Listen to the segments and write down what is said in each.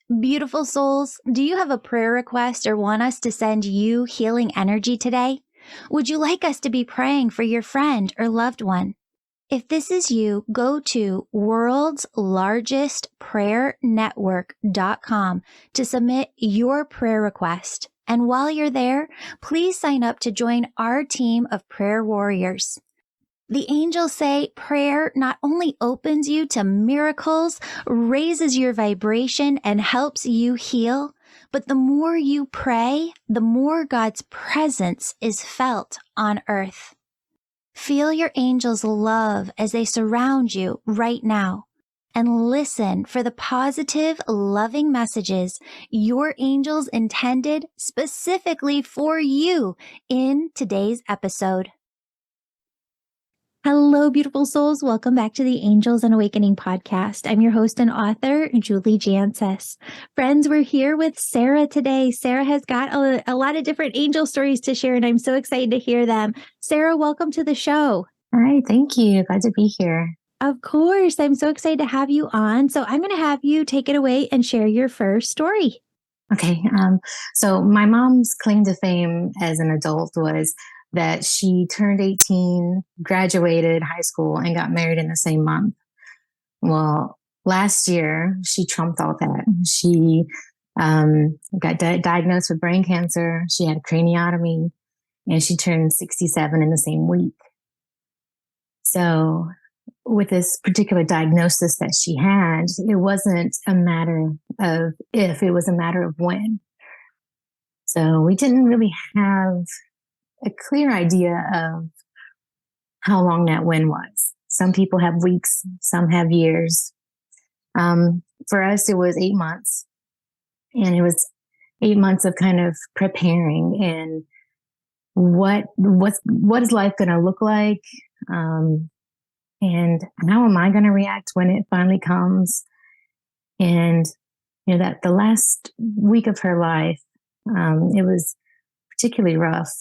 Beautiful souls, do you have a prayer request or want us to send you healing energy today? Would you like us to be praying for your friend or loved one? If this is you, go to worldslargestprayernetwork.com to submit your prayer request. And while you're there, please sign up to join our team of prayer warriors. The angels say prayer not only opens you to miracles, raises your vibration, and helps you heal, but the more you pray, the more God's presence is felt on earth. Feel your angels' love as they surround you right now, and listen for the positive, loving messages your angels intended specifically for you in today's episode. Hello, beautiful souls. Welcome back to the Angels and Awakening podcast. I'm your host and author, Julie Jancis. Friends, we're here with Sarah today. Sarah has got a lot of different angel stories to share, and I'm so excited to hear them. Sarah, welcome to the show. Hi, thank you. Glad to be here. Of course. I'm so excited to have you on. So I'm going to have you take it away and share your first story. Okay. So my mom's claim to fame as an adult was that she turned 18, graduated high school, and got married in the same month. Well, last year, she trumped all that. She got diagnosed with brain cancer. She had a craniotomy, and she turned 67 in the same week. So with this particular diagnosis that she had, it wasn't a matter of if, it was a matter of when. So we didn't really have a clear idea of how long that when was. Some people have weeks, some have years. For us, it was 8 months, and it was 8 months of kind of preparing and what is life going to look like, and how am I going to react when it finally comes. And that the last week of her life, it was particularly rough.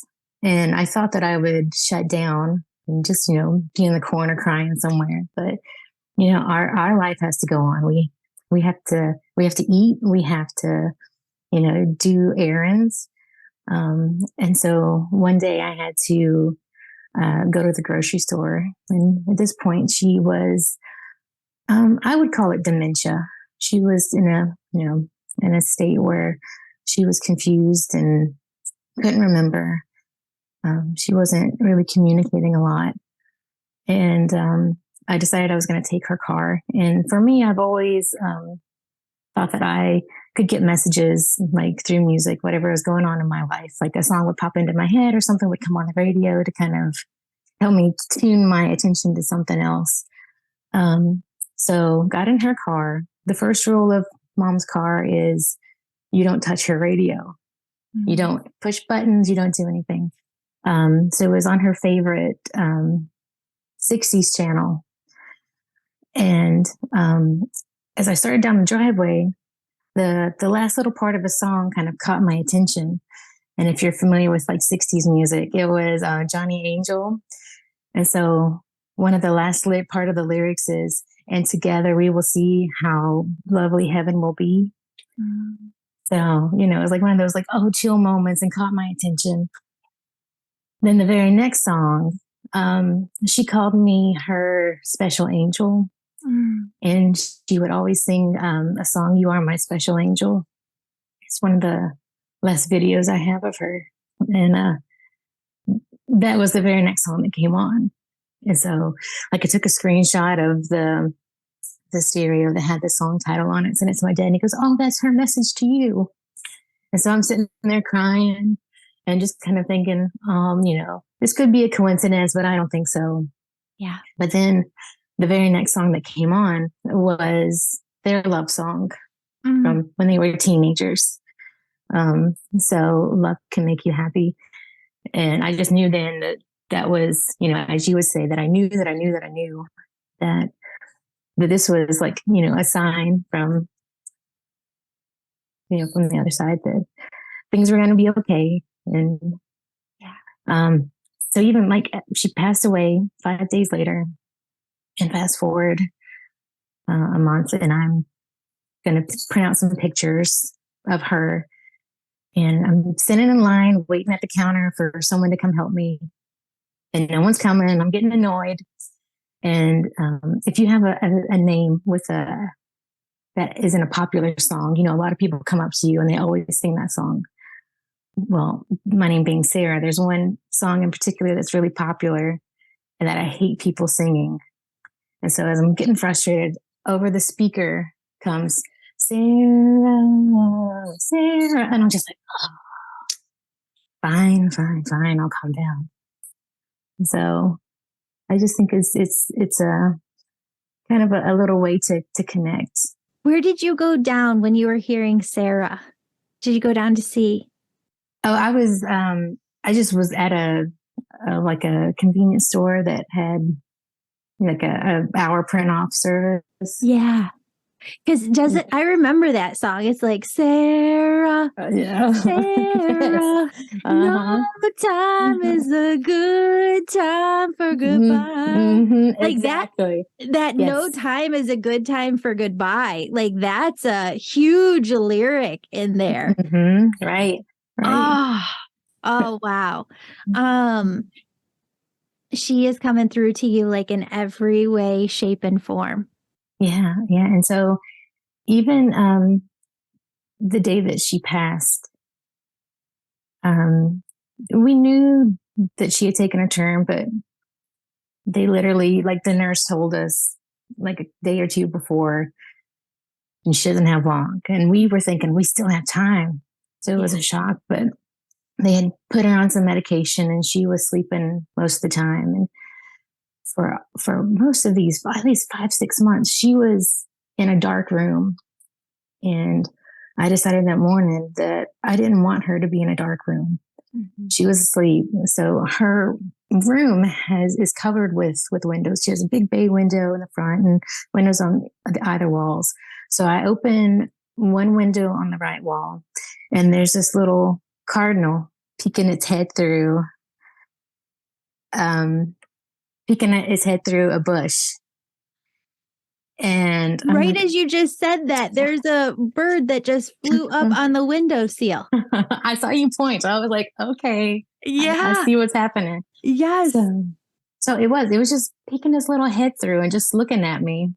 And I thought that I would shut down and just, be in the corner crying somewhere. But, our life has to go on. We have to eat. We have to, do errands. And so one day I had to go to the grocery store. And at this point she was, I would call it dementia. She was in a state where she was confused and couldn't remember. She wasn't really communicating a lot. And I decided I was going to take her car. And for me, I've always thought that I could get messages like through music, whatever was going on in my life. Like a song would pop into my head or something would come on the radio to kind of help me tune my attention to something else. So got in her car. The first rule of Mom's car is you don't touch her radio. Mm-hmm. You don't push buttons. You don't do anything. So it was on her favorite 60s channel. And as I started down the driveway, the last little part of a song kind of caught my attention. And if you're familiar with like 60s music, it was Johnny Angel. And so one of the last part of the lyrics is, and together we will see how lovely heaven will be. Mm-hmm. So, it was like one of those like, chill moments and caught my attention. Then the very next song, she called me her special angel. Mm. And she would always sing a song, You Are My Special Angel. It's one of the last videos I have of her. And that was the very next song that came on. And so I took a screenshot of the stereo that had the song title on it, sent it to my dad, and he goes, "Oh, that's her message to you." And so I'm sitting there crying and just kind of thinking, this could be a coincidence, but I don't think so. Yeah. But then the very next song that came on was their love song from when they were teenagers. So Love Can Make You Happy. And I just knew then that was, as you would say, that I knew that this was like, a sign from the other side that things were going to be okay. And so even like she passed away 5 days later, and fast forward a month, and I'm going to print out some pictures of her. And I'm sitting in line, waiting at the counter for someone to come help me. And no one's coming. I'm getting annoyed. And if you have a name with that isn't a popular song, a lot of people come up to you and they always sing that song. Well, my name being Sarah, there's one song in particular that's really popular and that I hate people singing. And so as I'm getting frustrated, over the speaker comes Sarah, Sarah. And I'm just like, oh, fine, I'll calm down. And so I just think it's a kind of a little way to connect. Where did you go down when you were hearing Sarah? Did you go down to see? Oh, I just was at a convenience store that had like a hour print off service. Yeah. Because I remember that song. It's like, Sarah, yeah. Sarah, no time is a good time for goodbye. Mm-hmm, like exactly. that Yes. No time is a good time for goodbye. Like that's a huge lyric in there. Mm-hmm. Right. Oh, wow. She is coming through to you like in every way, shape, and form. Yeah. And so even the day that she passed, we knew that she had taken a turn, but they literally, like the nurse told us like a day or two before, and she doesn't have long. And we were thinking we still have time. So it was a shock, but they had put her on some medication and she was sleeping most of the time. And for most of these, at least 5-6 months, she was in a dark room. And I decided that morning that I didn't want her to be in a dark room. Mm-hmm. She was asleep. So her room is covered with windows. She has a big bay window in the front and windows on either walls. So I open one window on the right wall, and there's this little cardinal peeking its head through a bush. And right as you just said that, there's a bird that just flew up on the windowsill. I saw you point. So I was like, okay, yeah, I see what's happening. Yes. So it was just peeking his little head through and just looking at me.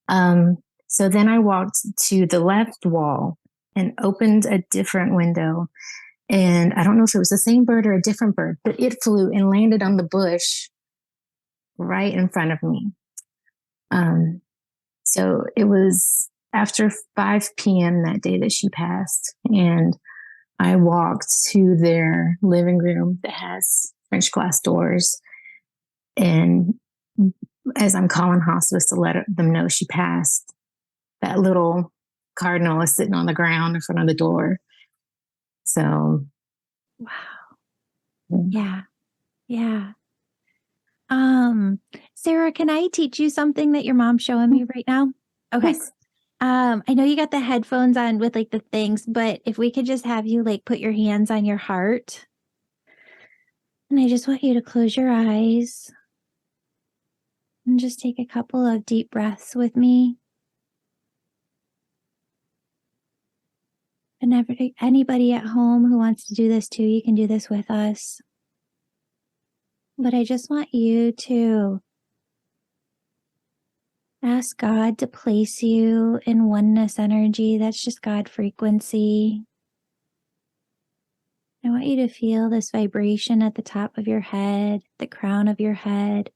So then I walked to the left wall and opened a different window. And I don't know if it was the same bird or a different bird, but it flew and landed on the bush right in front of me. So it was after 5 p.m. that day that she passed. And I walked to their living room that has French glass doors. And as I'm calling hospice to let them know she passed, that little cardinal is sitting on the ground in front of the door. So, wow. Yeah. Sarah, can I teach you something that your mom's showing me right now? Okay. Yes. I know you got the headphones on with like the things, but if we could just have you like put your hands on your heart. And I just want you to close your eyes and just take a couple of deep breaths with me. And anybody at home who wants to do this too, you can do this with us. But I just want you to ask God to place you in oneness energy. That's just God frequency. I want you to feel this vibration at the top of your head, the crown of your head,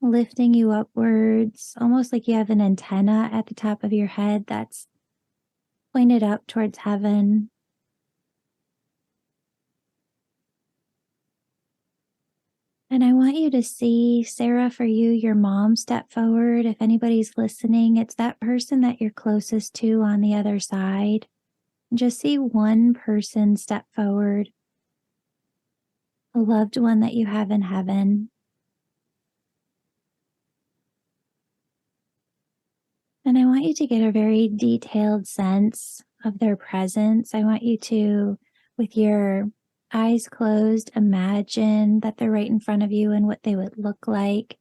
lifting you upwards, almost like you have an antenna at the top of your head that's pointed up towards heaven. And I want you to see, Sarah, for you, your mom step forward. If anybody's listening, it's that person that you're closest to on the other side. Just see one person step forward, a loved one that you have in heaven. And I want you to get a very detailed sense of their presence. I want you to, with your eyes closed, imagine that they're right in front of you and what they would look like.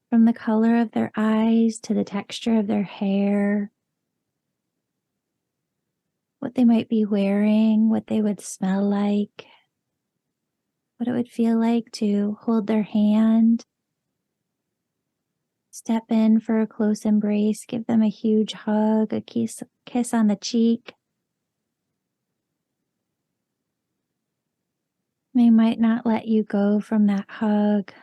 From the color of their eyes to the texture of their hair, what they might be wearing, what they would smell like, what it would feel like to hold their hand, step in for a close embrace, give them a huge hug, a kiss on the cheek. They might not let you go from that hug.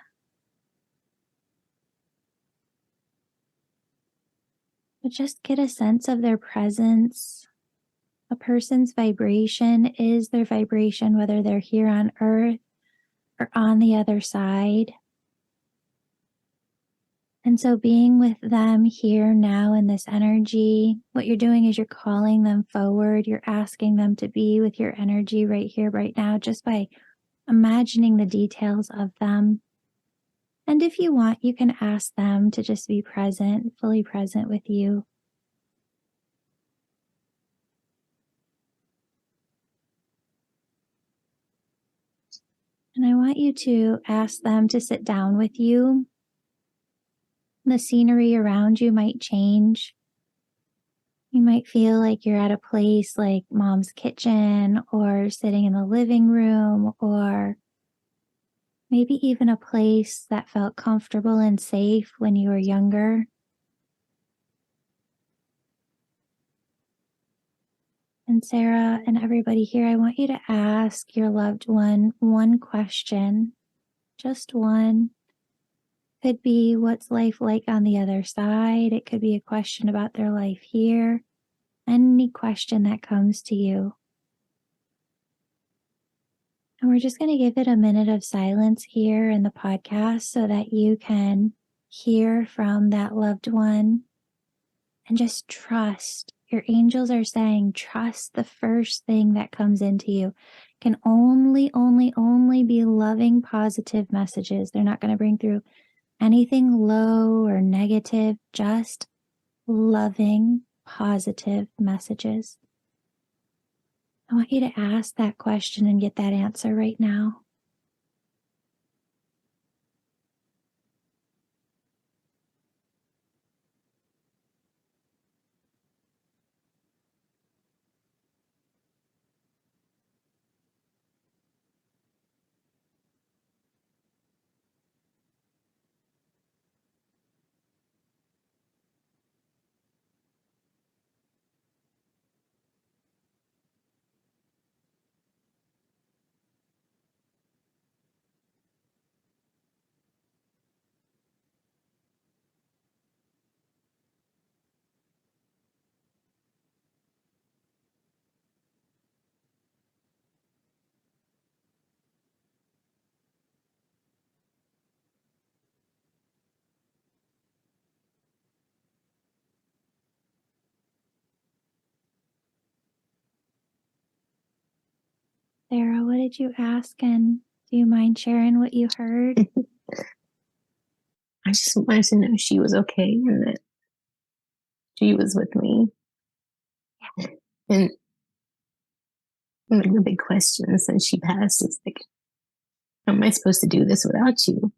But just get a sense of their presence. A person's vibration is their vibration, whether they're here on earth or on the other side. And so being with them here now in this energy, what you're doing is you're calling them forward. You're asking them to be with your energy right here, right now, just by imagining the details of them. And if you want, you can ask them to just be present, fully present with you. And I want you to ask them to sit down with you. The scenery around you might change. You might feel like you're at a place like mom's kitchen or sitting in the living room, or maybe even a place that felt comfortable and safe when you were younger. And Sarah and everybody here, I want you to ask your loved one question, just one. Could be what's life like on the other side. It could be a question about their life here. Any question that comes to you. And we're just going to give it a minute of silence here in the podcast so that you can hear from that loved one and just trust. Your angels are saying, trust the first thing that comes into you. Can only be loving, positive messages. They're not going to bring through anything low or negative, just loving, positive messages. I want you to ask that question and get that answer right now. Sarah, what did you ask? And do you mind sharing what you heard? I just wanted to know she was okay and that she was with me. And one of the big questions since she passed is like, how am I supposed to do this without you?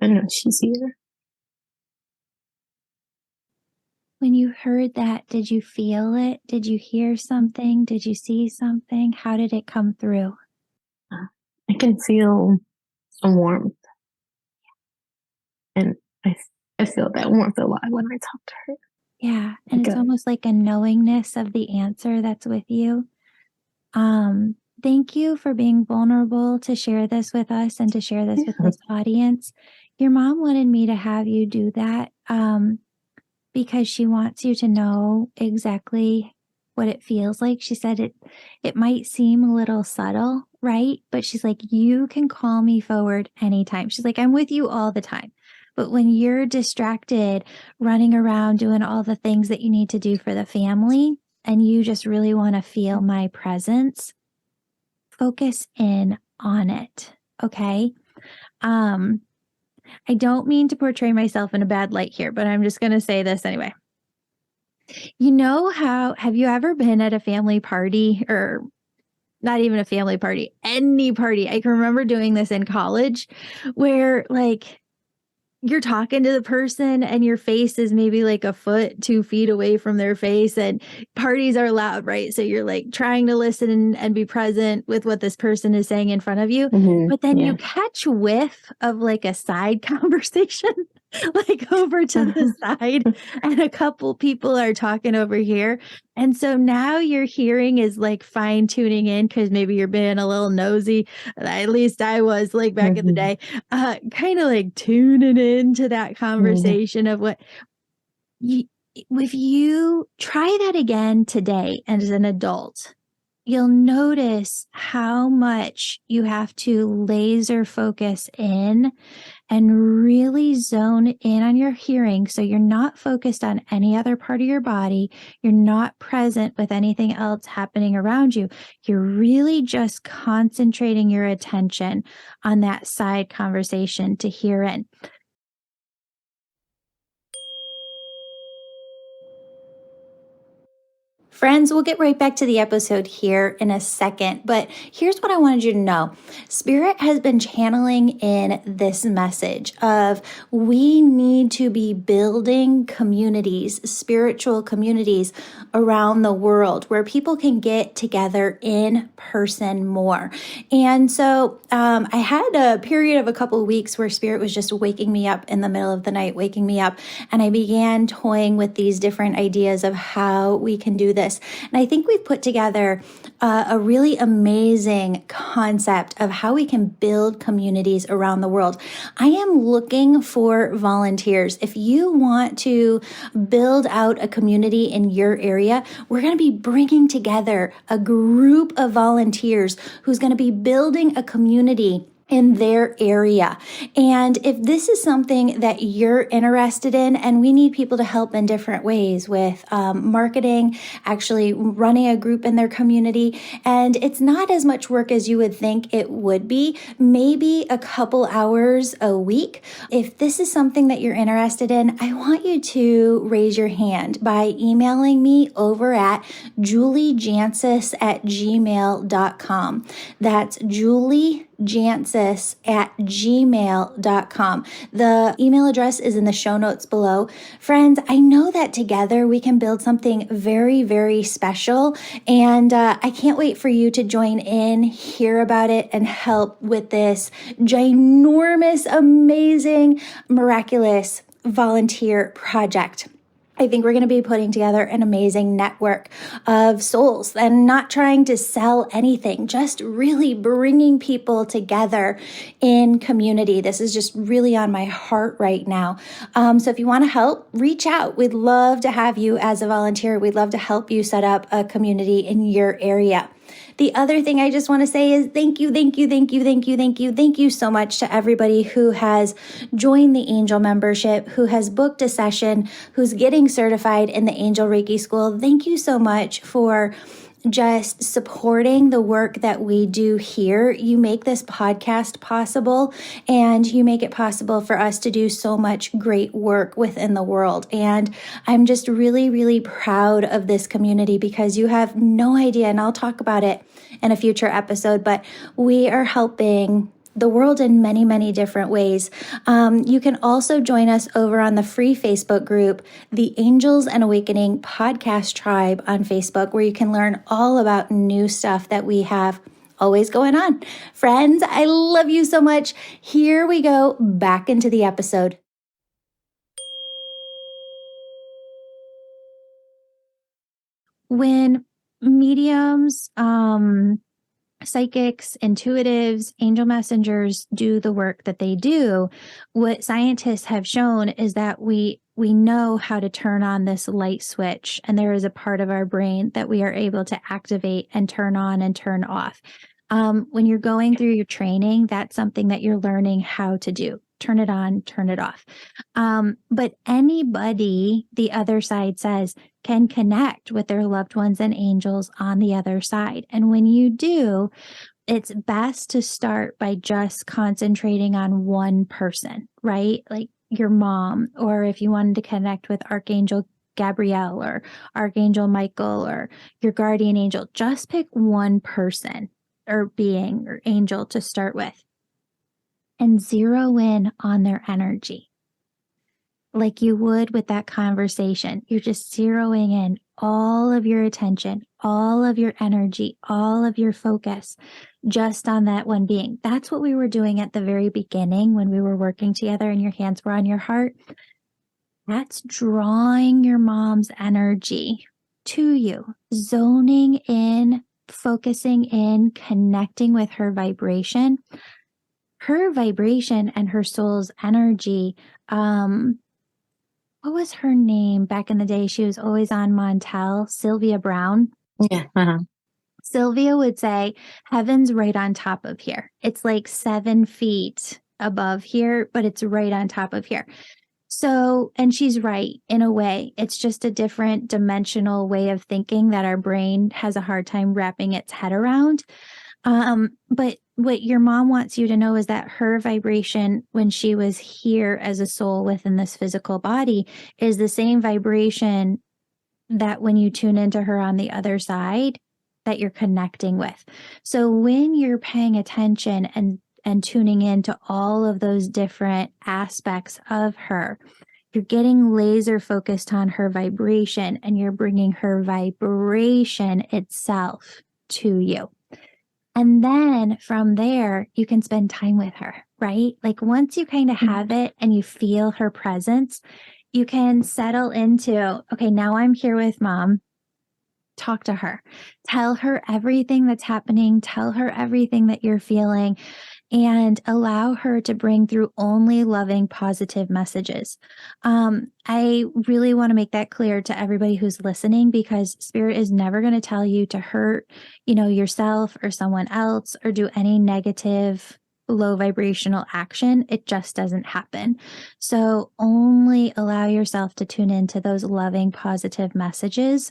I know she's here. When you heard that, did you feel it? Did you hear something? Did you see something? How did it come through? I can feel a warmth. And I feel that warmth a lot when I talk to her. Yeah, and it's almost like a knowingness of the answer that's with you. Thank you for being vulnerable to share this with us and to share this with this audience. Your mom wanted me to have you do that because she wants you to know exactly what it feels like. She said it might seem a little subtle, right? But she's like, you can call me forward anytime. She's like, I'm with you all the time. But when you're distracted, running around doing all the things that you need to do for the family, and you just really want to feel my presence, focus in on it. Okay. I don't mean to portray myself in a bad light here, but I'm just going to say this anyway. You know how, have you ever been at a family party, or not even a family party, any party? I can remember doing this in college where like you're talking to the person and your face is maybe like a foot, 2 feet away from their face, and parties are loud, right? So you're like trying to listen and be present with what this person is saying in front of you. But then you Yeah. catch whiff of like a side conversation, like over to the side, and a couple people are talking over here. And so now your hearing is like fine tuning in because maybe you're being a little nosy. At least I was like back in the Mhm. day, kind of like tuning into that Mhm. conversation of what you, if you try that again today as an adult, you'll notice how much you have to laser focus in and really zone in on your hearing. So you're not focused on any other part of your body. You're not present with anything else happening around you. You're really just concentrating your attention on that side conversation to hear in. Friends, we'll get right back to the episode here in a second, but here's what I wanted you to know. Spirit has been channeling in this message of we need to be building communities, spiritual communities around the world where people can get together in person more. And so I had a period of a couple of weeks where Spirit was just waking me up in the middle of the night, waking me up, and I began toying with these different ideas of how we can do this. And I think we've put together a really amazing concept of how we can build communities around the world. I am looking for volunteers. If you want to build out a community in your area, we're going to be bringing together a group of volunteers who's going to be building a community in their area. And if this is something that you're interested in, and we need people to help in different ways with marketing, actually running a group in their community, and it's not as much work as you would think it would be, maybe a couple hours a week. If this is something that you're interested in, I want you to raise your hand by emailing me over at juliejancis@gmail.com. That's juliejancis@gmail.com. The email address is in the show notes below. Friends, I know that together we can build something very, very special. And I can't wait for you to join in, hear about it, and help with this ginormous, amazing, miraculous volunteer project. I think we're going to be putting together an amazing network of souls and not trying to sell anything, just really bringing people together in community. This is just really on my heart right now. So if you want to help, reach out. We'd love to have you as a volunteer. We'd love to help you set up a community in your area. The other thing I just want to say is thank you so much to everybody who has joined the Angel membership, who has booked a session, who's getting certified in the Angel Reiki School. Thank you so much for just supporting the work that we do here. You make this podcast possible, and you make it possible for us to do so much great work within the world. And I'm just really, really proud of this community because you have no idea, and I'll talk about it in a future episode, but we are helping the world in many, many different ways. You can also join us over on the free Facebook group, the Angels and Awakening Podcast Tribe on Facebook, where you can learn all about new stuff that we have always going on. Friends, I love you so much. Here we go back into the episode. When mediums, psychics, intuitives, angel messengers do the work that they do, what scientists have shown is that we know how to turn on this light switch, and there is a part of our brain that we are able to activate and turn on and turn off. When you're going through your training, that's something that you're learning how to do. Turn it on, turn it off. But anybody, the other side says, can connect with their loved ones and angels on the other side. And when you do, it's best to start by just concentrating on one person, right? Like your mom, or if you wanted to connect with Archangel Gabrielle or Archangel Michael or your guardian angel, just pick one person or being or angel to start with and zero in on their energy. like you would with that conversation. You're just zeroing in all of your attention, all of your energy, all of your focus just on that one being. That's what we were doing at the very beginning when we were working together and your hands were on your heart. That's drawing your mom's energy to you, zoning in, focusing in, connecting with her vibration. Her vibration and her soul's energy. What was her name back in the day? She was always on Montel, Sylvia Brown. Yeah. Uh-huh. Sylvia would say, heaven's right on top of here. It's like 7 feet above here, but it's right on top of here. So, and she's right in a way. It's just a different dimensional way of thinking that our brain has a hard time wrapping its head around. But what your mom wants you to know is that her vibration when she was here as a soul within this physical body is the same vibration that when you tune into her on the other side that you're connecting with. So when you're paying attention and tuning into all of those different aspects of her, you're getting laser focused on her vibration and you're bringing her vibration itself to you. And then from there, you can spend time with her, right? Like once you kind of have it and you feel her presence, you can settle into, okay, now I'm here with mom. Talk to her. Tell her everything that's happening. Tell her everything that you're feeling and allow her to bring through only loving, positive messages. I really want to make that clear to everybody who's listening because spirit is never going to tell you to hurt, yourself or someone else or do any negative, low vibrational action. It just doesn't happen. So only allow yourself to tune into those loving, positive messages.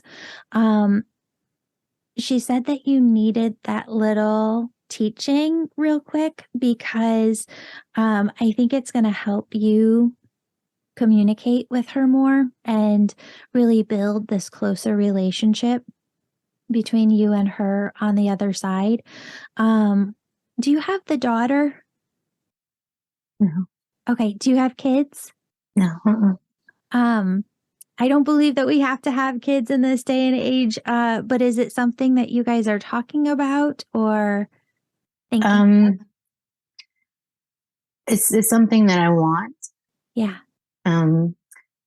She said that you needed that little teaching real quick because I think it's going to help you communicate with her more and really build this closer relationship between you and her on the other side. Do you have the daughter? No. Okay. Do you have kids? No. I don't believe that we have to have kids in this day and age, but is it something that you guys are talking about or thinking? It's something that I want. Yeah. And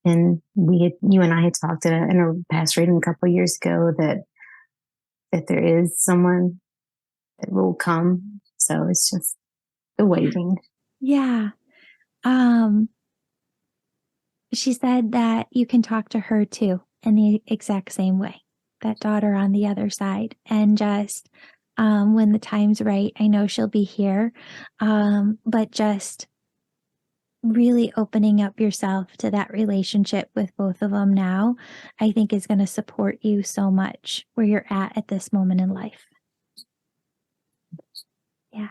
you and I had talked in a past reading a couple of years ago that there is someone that will come. So it's just the waiting. Yeah. She said that you can talk to her too in the exact same way, that daughter on the other side. And just when the time's right, I know she'll be here. But just really opening up yourself to that relationship with both of them now, I think is going to support you so much where you're at this moment in life. Yeah.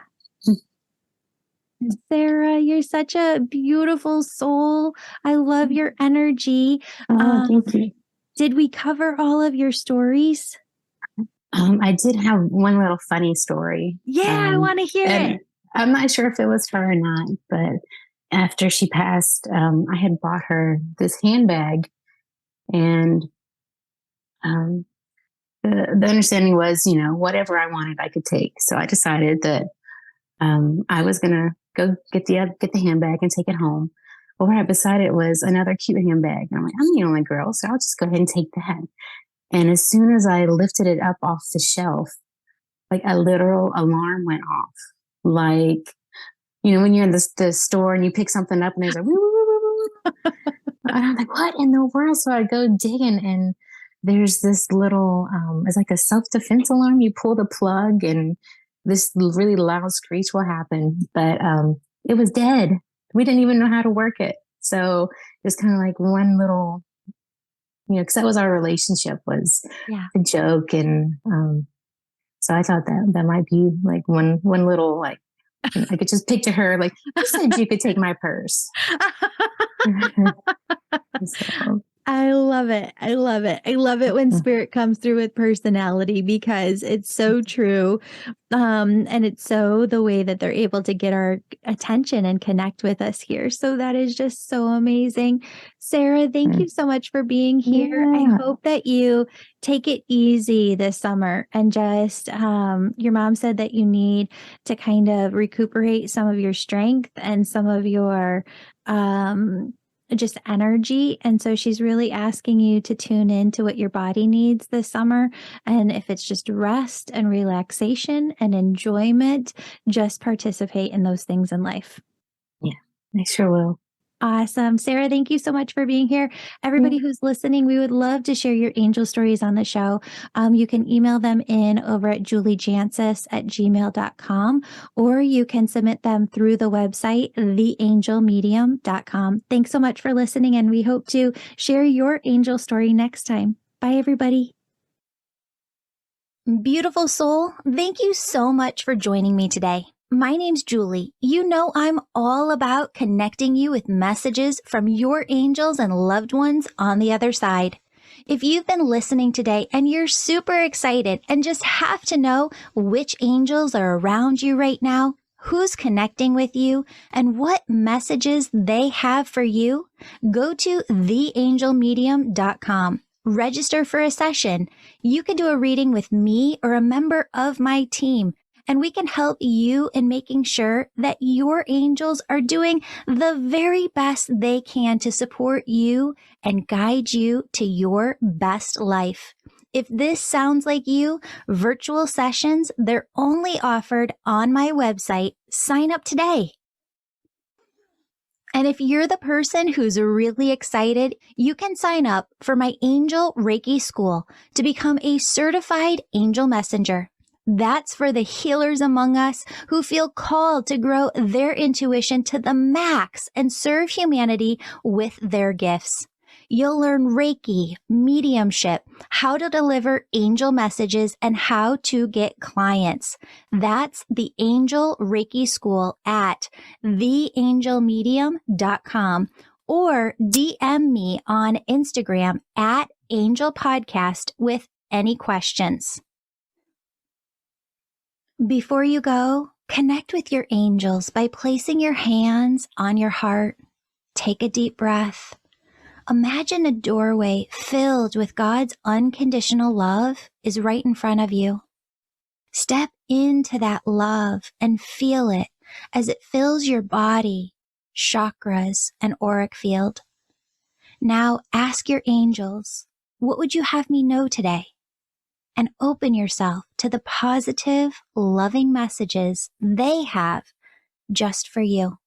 Sarah, you're such a beautiful soul. I love your energy. Thank you. Did we cover all of your stories? I did have one little funny story. Yeah, I want to hear it. I'm not sure if it was her or not, but after she passed, I had bought her this handbag, and the understanding was, whatever I wanted, I could take. So I decided that I was gonna go get the handbag and take it home. Well, right beside it was another cute handbag, and I'm like, I'm the only girl, so I'll just go ahead and take that. And as soon as I lifted it up off the shelf, like a literal alarm went off. Like, when you're in the store and you pick something up and there's a woo, woo, woo, woo, woo. And I'm like, what in the world? So I go digging and there's this little, it's like a self-defense alarm. You pull the plug and this really loud screech will happen. But it was dead. We didn't even know how to work it. So it's kind of like one little, because that was our relationship, was a joke. And so I thought that might be like one little, like, I could just picture her like, you said you could take my purse. So. I love it. I love it. I love it when spirit comes through with personality because it's so true. And it's so the way that they're able to get our attention and connect with us here. So that is just so amazing. Sarah, thank you so much for being here. I Yeah. hope that you take it easy this summer and just, your mom said that you need to kind of recuperate some of your strength and some of your, just energy. And so she's really asking you to tune into what your body needs this summer. And if it's just rest and relaxation and enjoyment, just participate in those things in life. Yeah, I sure will. Awesome. Sarah, thank you so much for being here. Everybody who's listening, we would love to share your angel stories on the show. You can email them in over at juliejancis@gmail.com, or you can submit them through the website, theangelmedium.com. Thanks so much for listening, and we hope to share your angel story next time. Bye, everybody. Beautiful soul, thank you so much for joining me today. My name's Julie. You know I'm all about connecting you with messages from your angels and loved ones on the other side. If you've been listening today and you're super excited and just have to know which angels are around you right now, who's connecting with you, and what messages they have for you, go to theangelmedium.com. Register for a session. You can do a reading with me or a member of my team, and we can help you in making sure that your angels are doing the very best they can to support you and guide you to your best life. If this sounds like you, virtual sessions, they're only offered on my website. Sign up today. And if you're the person who's really excited, you can sign up for my Angel Reiki School to become a certified angel messenger. That's for the healers among us who feel called to grow their intuition to the max and serve humanity with their gifts. You'll learn Reiki, mediumship, how to deliver angel messages, and how to get clients. That's the Angel Reiki School at theangelmedium.com, or DM me on Instagram at Angel Podcast with any questions. Before you go, connect with your angels by placing your hands on your heart. Take a deep breath. Imagine a doorway filled with God's unconditional love is right in front of you. Step into that love and feel it as it fills your body, chakras, and auric field. Now ask your angels, what would you have me know today? And open yourself to the positive, loving messages they have just for you.